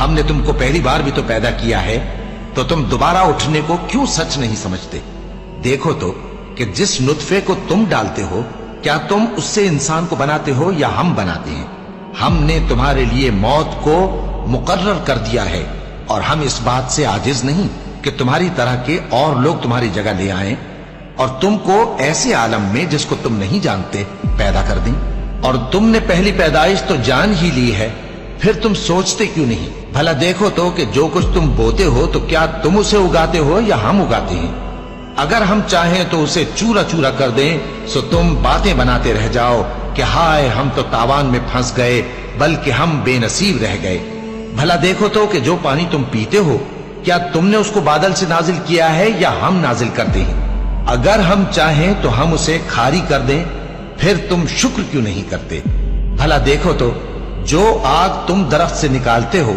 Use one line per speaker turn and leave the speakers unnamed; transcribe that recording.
हमने तुमको पहली बार भी तो पैदा किया है, तो तुम दोबारा उठने को क्यों सच नहीं समझते? देखो तो कि जिस नुत्फे को तुम डालते हो, क्या तुम उससे इंसान को बनाते हो या हम बनाते हैं? हमने तुम्हारे लिए मौत को मुकर्रर कर दिया है, और हम इस बात से आजिज नहीं कि तुम्हारी तरह के और लोग तुम्हारी जगह ले आएं और तुमको ऐसे आलम में जिसको तुम नहीं जानते पैदा कर दें। और तुमने पहली पैदाइश तो जान ही ली है, फिर तुम सोचते क्यों नहीं? भला देखो तो कि जो कुछ तुम बोते हो तो क्या तुम उसे उगाते हो या हम उगाते हैं? अगर हम चाहें तो उसे चूरा चूरा कर दें, सो तुम बातें बनाते रह जाओ कि हाय हम तो तावान में फंस गए, बल्कि हम बेनसीब रह गए। भला देखो तो कि जो पानी तुम पीते हो, क्या तुमने उसको बादल से नाजिल किया है या हम नाजिल करते हैं? अगर हम चाहें तो हम उसे खारी कर दें, फिर तुम शुक्र क्यों नहीं करते? भला देखो तो जो आग तुम दरख्त से निकालते हो,